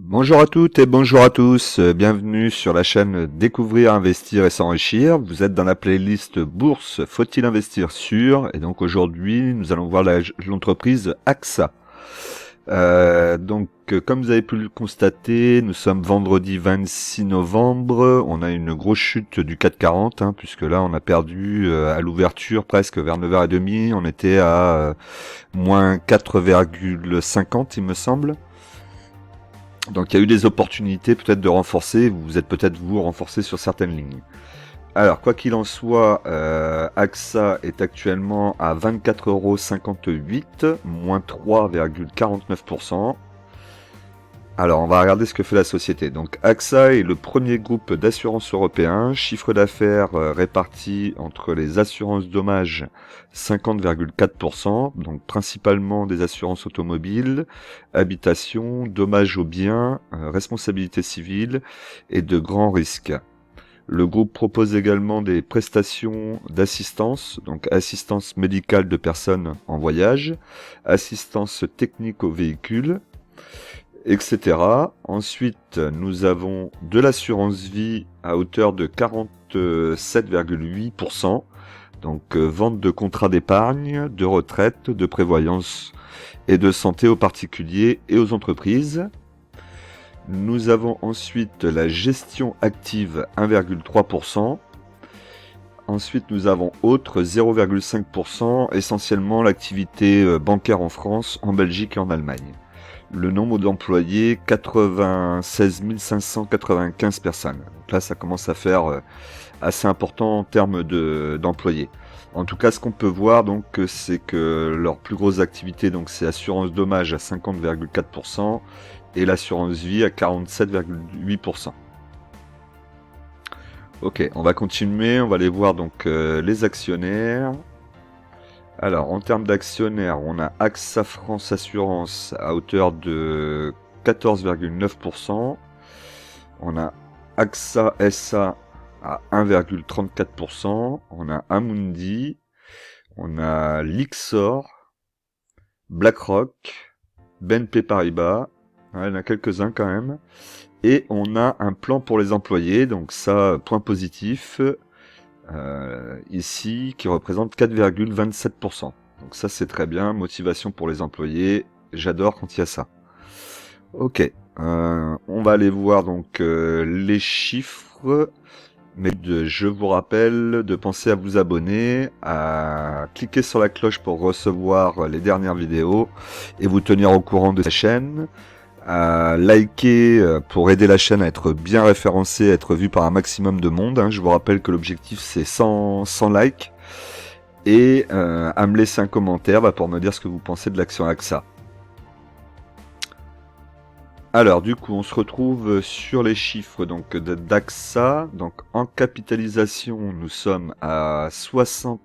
Bonjour à toutes et bonjour à tous, bienvenue sur la chaîne Découvrir, Investir et S'enrichir. Vous êtes dans la playlist Bourse, faut-il investir sur? Et donc aujourd'hui, nous allons voir l'entreprise AXA. Comme vous avez pu le constater, nous sommes vendredi 26 novembre, on a une grosse chute du CAC 40, puisque là on a perdu à l'ouverture presque vers 9h30, on était à moins 4,50 il me semble. Donc il y a eu des opportunités peut-être de renforcer, vous êtes peut-être vous renforcé sur certaines lignes. Alors quoi qu'il en soit, AXA est actuellement à 24,58€, moins 3,49%. Alors on va regarder ce que fait la société. Donc AXA est le premier groupe d'assurance européen, chiffre d'affaires réparti entre les assurances dommages 50,4%, donc principalement des assurances automobiles, habitation, dommages aux biens, responsabilité civile et de grands risques. Le groupe propose également des prestations d'assistance, donc assistance médicale de personnes en voyage, assistance technique aux véhicules, etc. Ensuite, nous avons de l'assurance vie à hauteur de 47,8%. Donc, vente de contrats d'épargne, de retraite, de prévoyance et de santé aux particuliers et aux entreprises. Nous avons ensuite la gestion active 1,3%. Ensuite, nous avons autres 0,5%, essentiellement l'activité bancaire en France, en Belgique et en Allemagne. Le nombre d'employés, 96 595 personnes. Donc là, ça commence à faire assez important en termes d'employés. En tout cas, ce qu'on peut voir, donc, c'est que leur plus grosse activité, donc, c'est assurance dommage à 50,4% et l'assurance vie à 47,8%. Ok, on va continuer, on va aller voir donc les actionnaires. Alors, en termes d'actionnaires, on a AXA France Assurance à hauteur de 14,9%. On a AXA SA à 1,34%. On a Amundi. On a Lyxor, BlackRock, BNP Paribas. Ouais, il y en a quelques-uns quand même. Et on a un plan pour les employés, donc ça, point positif. Ici, qui représente 4,27%. Donc ça c'est très bien, motivation pour les employés, j'adore quand il y a ça. Ok, on va aller voir donc les chiffres, mais je vous rappelle de penser à vous abonner, à cliquer sur la cloche pour recevoir les dernières vidéos et vous tenir au courant de la chaîne, à liker pour aider la chaîne à être bien référencée, à être vue par un maximum de monde. Je vous rappelle que l'objectif c'est 100 likes. Et à me laisser un commentaire pour me dire ce que vous pensez de l'action AXA. Alors du coup on se retrouve sur les chiffres donc d'AXA. Donc en capitalisation nous sommes à 60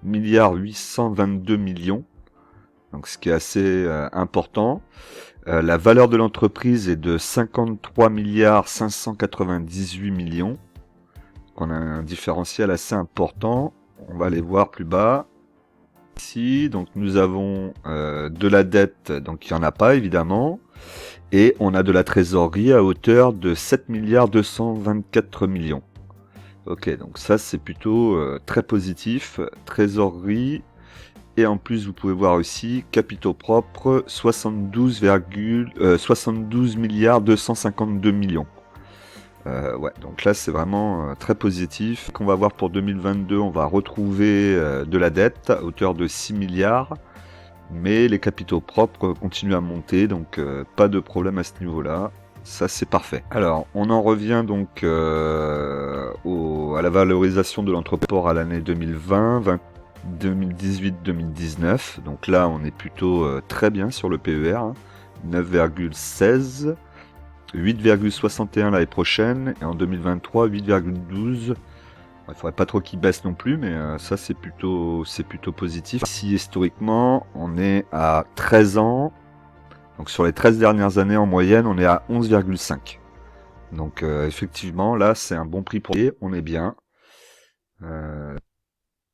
milliards 822 millions. Donc ce qui est assez important. La valeur de l'entreprise est de 53 milliards 598 millions. On a un différentiel assez important. On va aller voir plus bas. Ici, donc nous avons de la dette, donc il n'y en a pas évidemment. Et on a de la trésorerie à hauteur de 7 milliards 224 millions. Ok, donc ça c'est plutôt très positif. Trésorerie. Et en plus, vous pouvez voir aussi, capitaux propres, 72 milliards 252 millions. Ouais, donc là, c'est vraiment très positif. Qu'on va voir pour 2022, on va retrouver de la dette à hauteur de 6 milliards. Mais les capitaux propres continuent à monter, donc pas de problème à ce niveau-là. Ça, c'est parfait. Alors, on en revient donc à la valorisation de l'entrepôt à l'année 2020, 2018-2019. Donc là, on est plutôt très bien sur le PER. 9,16. 8,61 l'année prochaine. Et en 2023, 8,12. Il faudrait pas trop qu'il baisse non plus, mais ça c'est plutôt positif. Ici, historiquement, on est à 13 ans. Donc sur les 13 dernières années, en moyenne, on est à 11,5. Donc effectivement, là, c'est un bon prix pour lui. On est bien.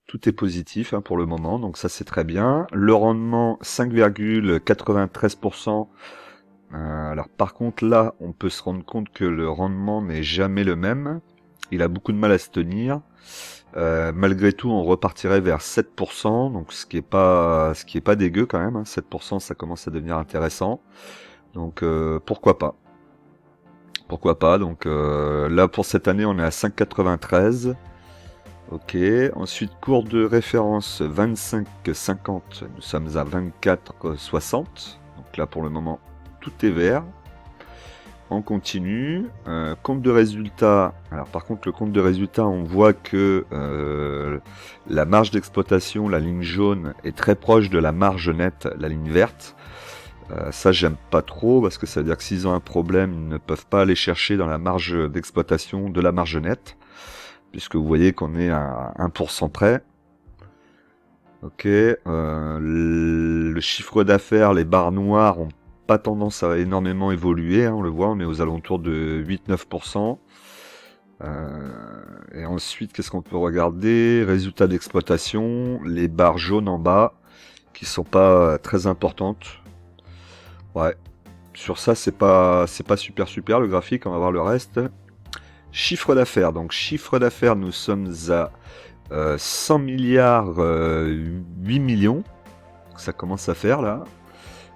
Tout est positif pour le moment, donc ça c'est très bien. Le rendement 5,93% Alors par contre là, on peut se rendre compte que le rendement n'est jamais le même. Il a beaucoup de mal à se tenir. Malgré tout, on repartirait vers 7%, donc ce qui est pas dégueu quand même. 7%, ça commence à devenir intéressant. Donc pourquoi pas. Pourquoi pas. Donc là pour cette année, on est à 5,93. Ok. Ensuite, cours de référence 25,50. Nous sommes à 24,60. Donc là pour le moment, tout est vert. On continue. Compte de résultat. Alors par contre, le compte de résultat, on voit que la marge d'exploitation, la ligne jaune, est très proche de la marge nette, la ligne verte. Ça, j'aime pas trop parce que ça veut dire que s'ils ont un problème, ils ne peuvent pas aller chercher dans la marge d'exploitation de la marge nette, puisque vous voyez qu'on est à 1% près. Ok. Le chiffre d'affaires, les barres noires ont pas tendance à énormément évoluer, on le voit, on est aux alentours de 8-9%. Et ensuite, qu'est-ce qu'on peut regarder? Résultats d'exploitation, les barres jaunes en bas, qui sont pas très importantes. Ouais, sur ça, c'est pas super le graphique, on va voir le reste. Chiffre d'affaires, donc chiffre d'affaires, nous sommes à 100 milliards 8 millions, ça commence à faire là.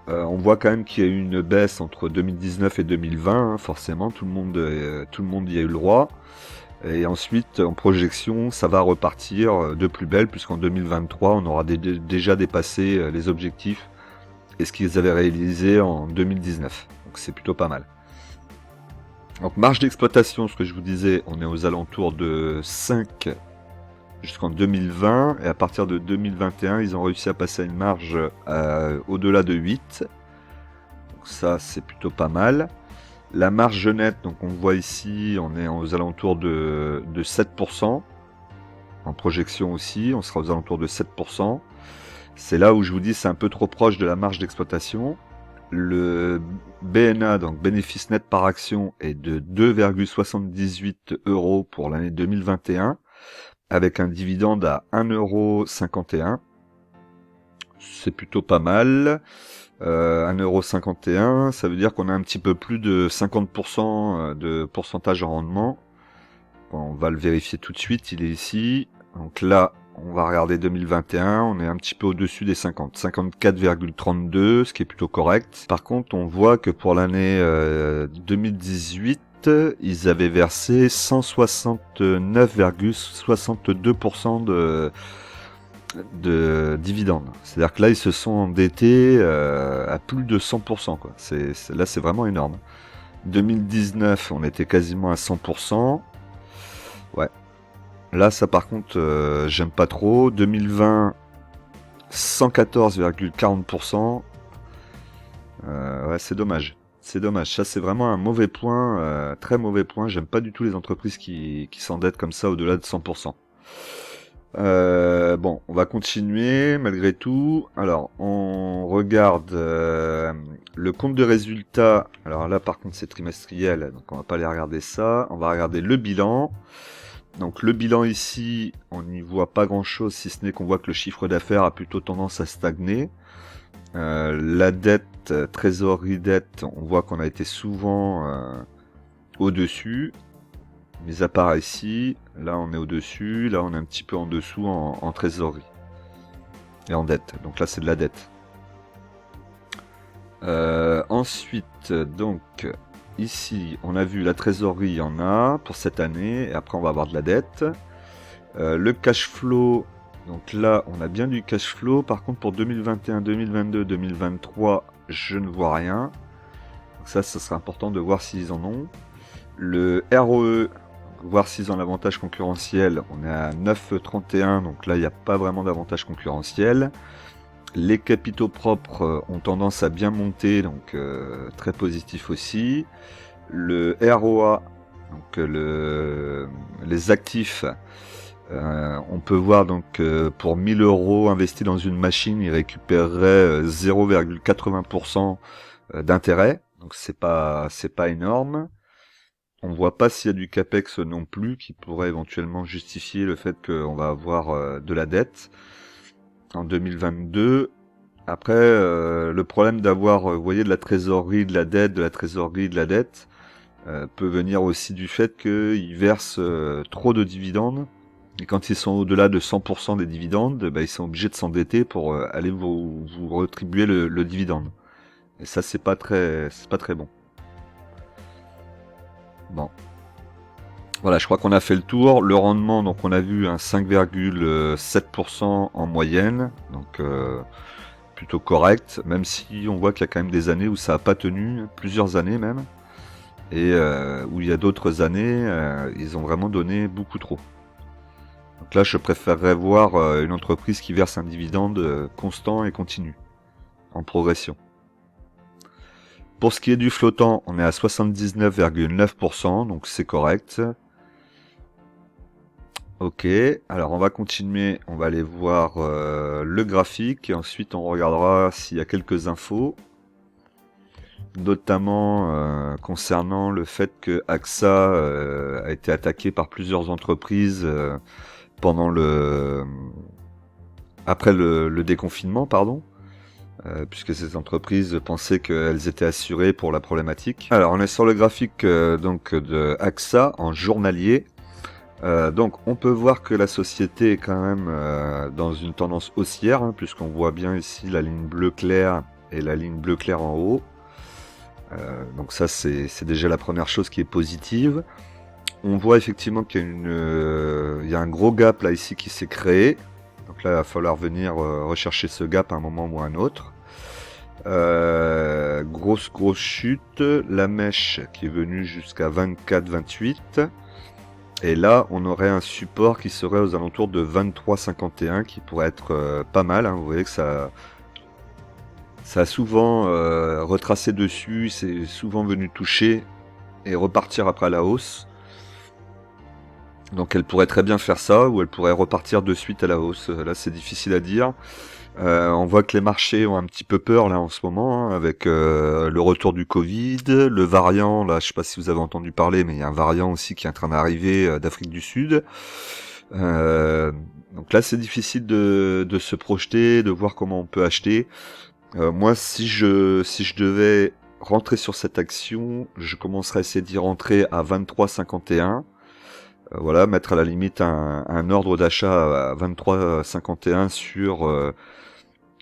On voit quand même qu'il y a eu une baisse entre 2019 et 2020, forcément, tout le monde y a eu le droit. Et ensuite, en projection, ça va repartir de plus belle, puisqu'en 2023, on aura déjà dépassé les objectifs et ce qu'ils avaient réalisé en 2019. Donc c'est plutôt pas mal. Donc marge d'exploitation, ce que je vous disais, on est aux alentours de 5 jusqu'en 2020, et à partir de 2021, ils ont réussi à passer à une marge au-delà de 8. Donc ça, c'est plutôt pas mal. La marge nette, donc on voit ici, on est aux alentours de 7%. En projection aussi, on sera aux alentours de 7%. C'est là où je vous dis c'est un peu trop proche de la marge d'exploitation. Le BNA, donc bénéfice net par action, est de 2,78 € pour l'année 2021, avec un dividende à 1,51 €. C'est plutôt pas mal. 1,51 €, ça veut dire qu'on a un petit peu plus de 50% de pourcentage en rendement. Bon, on va le vérifier tout de suite, il est ici. Donc là, on va regarder 2021, on est un petit peu au-dessus des 50, 54,32, ce qui est plutôt correct. Par contre, on voit que pour l'année 2018, ils avaient versé 169,62% de dividendes. C'est-à-dire que là, ils se sont endettés à plus de 100%, quoi. Là, c'est vraiment énorme. 2019, on était quasiment à 100%. Ouais. Là, ça par contre, j'aime pas trop. 2020, 114,40%. Ouais, c'est dommage. C'est dommage. Ça, c'est vraiment un mauvais point, très mauvais point. J'aime pas du tout les entreprises qui s'endettent comme ça au-delà de 100%. Bon, on va continuer malgré tout. Alors, on regarde le compte de résultat. Alors là, par contre, c'est trimestriel, donc on va pas aller regarder ça. On va regarder le bilan. Donc le bilan ici, on n'y voit pas grand-chose, si ce n'est qu'on voit que le chiffre d'affaires a plutôt tendance à stagner. La dette, trésorerie dette, on voit qu'on a été souvent au-dessus. Mis à part ici, là on est au-dessus, là on est un petit peu en dessous en trésorerie. Et en dette, donc là c'est de la dette. Ensuite, donc, ici on a vu la trésorerie, il y en a pour cette année, et après on va avoir de la dette. Le cash flow, donc là on a bien du cash flow, par contre pour 2021, 2022, 2023, je ne vois rien. Donc ça sera important de voir s'ils en ont. Le ROE, voir s'ils ont l'avantage concurrentiel, on est à 9,31, donc là il n'y a pas vraiment d'avantage concurrentiel. Les capitaux propres ont tendance à bien monter, donc très positif aussi. Le ROA, donc les actifs, on peut voir donc pour 1000 € investis dans une machine, ils récupéreraient 0,80% d'intérêt, donc c'est pas énorme. On voit pas s'il y a du capex non plus qui pourrait éventuellement justifier le fait qu'on va avoir de la dette en 2022. Après, le problème d'avoir, vous voyez, de la trésorerie, de la dette, de la trésorerie, de la dette, peut venir aussi du fait qu'ils versent trop de dividendes. Et quand ils sont au-delà de 100% des dividendes, bah, ils sont obligés de s'endetter pour aller vous retribuer le dividende. Et ça, c'est pas très bon. Bon. Voilà, je crois qu'on a fait le tour. Le rendement, donc on a vu un 5,7% en moyenne, donc plutôt correct, même si on voit qu'il y a quand même des années où ça n'a pas tenu, plusieurs années même, et où il y a d'autres années, ils ont vraiment donné beaucoup trop. Donc là, je préférerais voir une entreprise qui verse un dividende constant et continu, en progression. Pour ce qui est du flottant, on est à 79,9%, donc c'est correct. Ok, alors on va continuer, on va aller voir le graphique et ensuite on regardera s'il y a quelques infos, notamment concernant le fait que AXA a été attaqué par plusieurs entreprises pendant après le déconfinement, pardon. Puisque ces entreprises pensaient qu'elles étaient assurées pour la problématique. Alors on est sur le graphique donc de AXA en journalier. Donc on peut voir que la société est quand même dans une tendance haussière, hein, puisqu'on voit bien ici la ligne bleu clair et la ligne bleu clair en haut. Donc ça c'est déjà la première chose qui est positive. On voit effectivement qu'il y a, il y a un gros gap là ici qui s'est créé. Donc là il va falloir venir rechercher ce gap à un moment ou à un autre. Grosse chute, la mèche qui est venue jusqu'à 24-28. Et là, on aurait un support qui serait aux alentours de 23,51 qui pourrait être pas mal. Hein. Vous voyez que ça a souvent retracé dessus, c'est souvent venu toucher et repartir après la hausse. Donc elle pourrait très bien faire ça, ou elle pourrait repartir de suite à la hausse. Là, c'est difficile à dire. On voit que les marchés ont un petit peu peur là en ce moment, hein, avec le retour du Covid, le variant, là je sais pas si vous avez entendu parler, mais il y a un variant aussi qui est en train d'arriver d'Afrique du Sud. Donc là c'est difficile de se projeter, de voir comment on peut acheter. Moi si je devais rentrer sur cette action, je commencerais à essayer d'y rentrer à 23,51. Voilà, mettre à la limite un ordre d'achat à 23,51 sur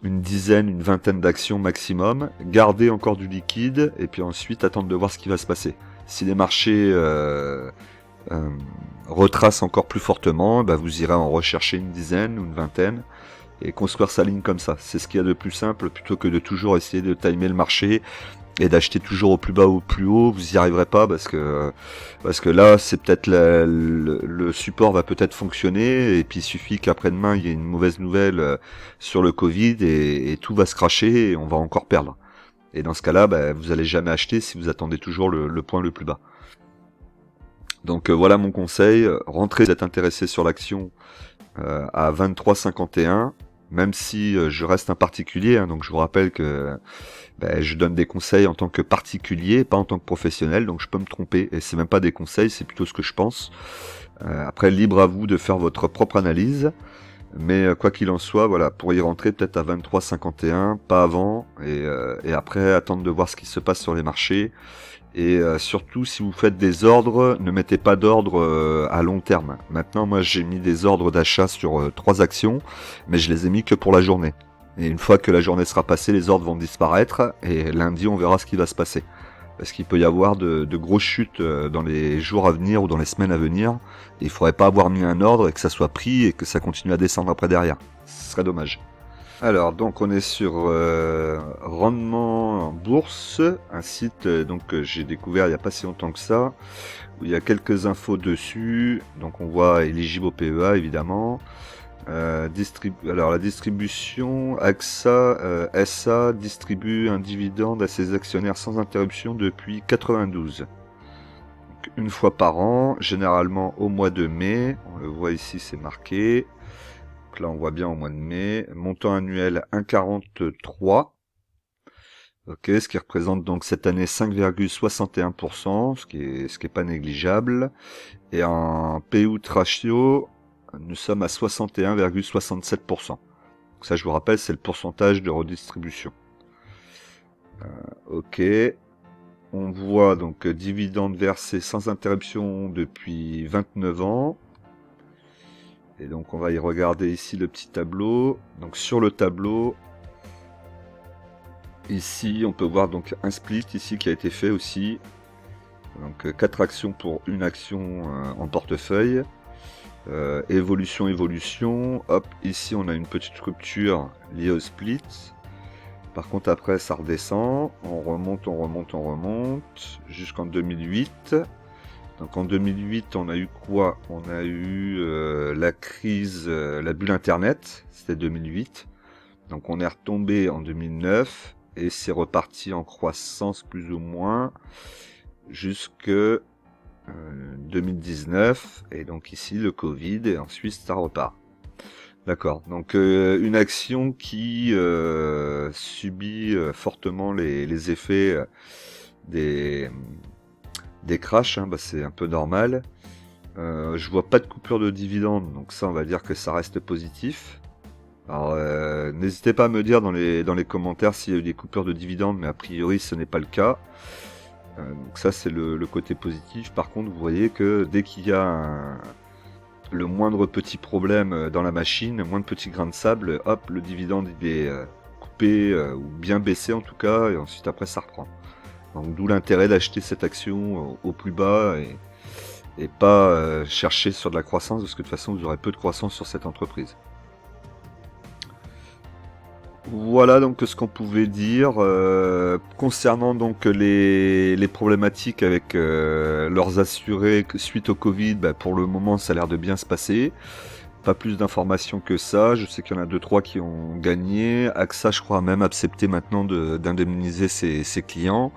une vingtaine d'actions maximum, garder encore du liquide et puis ensuite attendre de voir ce qui va se passer. Si les marchés retracent encore plus fortement, bah vous irez en rechercher une dizaine ou une vingtaine et construire sa ligne comme ça. C'est ce qu'il y a de plus simple plutôt que de toujours essayer de timer le marché et d'acheter toujours au plus bas ou au plus haut. Vous y arriverez pas parce que là c'est peut-être le support va peut-être fonctionner et puis il suffit qu'après-demain il y ait une mauvaise nouvelle sur le Covid et tout va se cracher et on va encore perdre. Et dans ce cas-là, bah, vous allez jamais acheter si vous attendez toujours le point le plus bas. Donc voilà mon conseil, rentrez si vous êtes intéressé sur l'action à 23,51, même si je reste un particulier, hein, donc je vous rappelle que je donne des conseils en tant que particulier, pas en tant que professionnel, donc je peux me tromper, et c'est même pas des conseils, c'est plutôt ce que je pense. Après, libre à vous de faire votre propre analyse, mais quoi qu'il en soit, voilà, pour y rentrer peut-être à 23,51, pas avant, et après attendre de voir ce qui se passe sur les marchés. Et surtout, si vous faites des ordres, ne mettez pas d'ordre à long terme. Maintenant, moi, j'ai mis des ordres d'achat sur 3 actions, mais je les ai mis que pour la journée. Et une fois que la journée sera passée, les ordres vont disparaître, et lundi, on verra ce qui va se passer. Parce qu'il peut y avoir de grosses chutes dans les jours à venir ou dans les semaines à venir. Et il faudrait pas avoir mis un ordre et que ça soit pris et que ça continue à descendre après derrière. Ce serait dommage. Alors, donc on est sur Rendement en Bourse, un site donc que j'ai découvert il n'y a pas si longtemps que ça, où il y a quelques infos dessus. Donc on voit éligible au PEA évidemment. Alors la distribution, AXA SA distribue un dividende à ses actionnaires sans interruption depuis 92. Donc, une fois par an, généralement au mois de mai. On le voit ici, c'est marqué. Donc là, on voit bien au mois de mai. Montant annuel 1,43. Ok, ce qui représente donc cette année 5,61%, ce qui est pas négligeable. Et en payout ratio, nous sommes à 61,67%. Donc ça, je vous rappelle, c'est le pourcentage de redistribution. Ok. On voit donc dividendes versés sans interruption depuis 29 ans. Et donc on va y regarder ici le petit tableau. Donc sur le tableau, ici on peut voir donc un split ici qui a été fait aussi. Donc 4 actions pour une action en portefeuille. Évolution. Hop, ici on a une petite rupture liée au split. Par contre après ça redescend, on remonte jusqu'en 2008. Donc en 2008 on a eu quoi? On a eu la crise, la bulle internet, c'était 2008. Donc on est retombé en 2009 et c'est reparti en croissance plus ou moins jusque 2019. Et donc ici le Covid et ensuite ça repart. D'accord, donc une action qui subit fortement les effets des crashs, hein, bah, c'est un peu normal. Je vois pas de coupure de dividendes, donc ça on va dire que ça reste positif. Alors n'hésitez pas à me dire dans les commentaires s'il y a eu des coupures de dividendes, mais a priori ce n'est pas le cas. Donc ça c'est le côté positif. Par contre vous voyez que dès qu'il y a le moindre petit problème dans la machine, le moindre petit grain de sable, hop, le dividende il est coupé ou bien baissé en tout cas, et ensuite après ça reprend. Donc d'où l'intérêt d'acheter cette action au plus bas et pas chercher sur de la croissance, parce que de toute façon vous aurez peu de croissance sur cette entreprise. Voilà donc ce qu'on pouvait dire concernant donc les problématiques avec leurs assurés suite au Covid. Bah, pour le moment ça a l'air de bien se passer, pas plus d'informations que ça. Je sais qu'il y en a 2-3 qui ont gagné. AXA je crois a même accepté maintenant d'indemniser ses clients,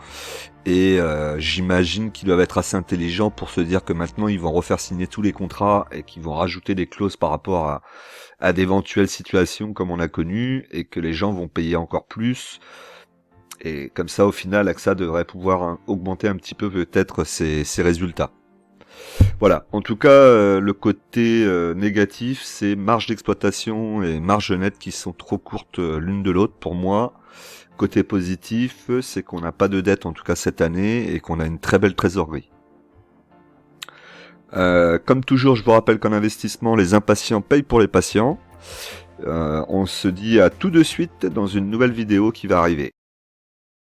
et j'imagine qu'ils doivent être assez intelligents pour se dire que maintenant ils vont refaire signer tous les contrats et qu'ils vont rajouter des clauses par rapport à d'éventuelles situations comme on a connu, et que les gens vont payer encore plus. Et comme ça, au final, AXA devrait pouvoir augmenter un petit peu peut-être ses résultats. Voilà, en tout cas, le côté négatif, c'est marge d'exploitation et marge nette qui sont trop courtes l'une de l'autre pour moi. Côté positif, c'est qu'on n'a pas de dette en tout cas cette année et qu'on a une très belle trésorerie. Comme toujours, je vous rappelle qu'en investissement, les impatients payent pour les patients. On se dit à tout de suite dans une nouvelle vidéo qui va arriver.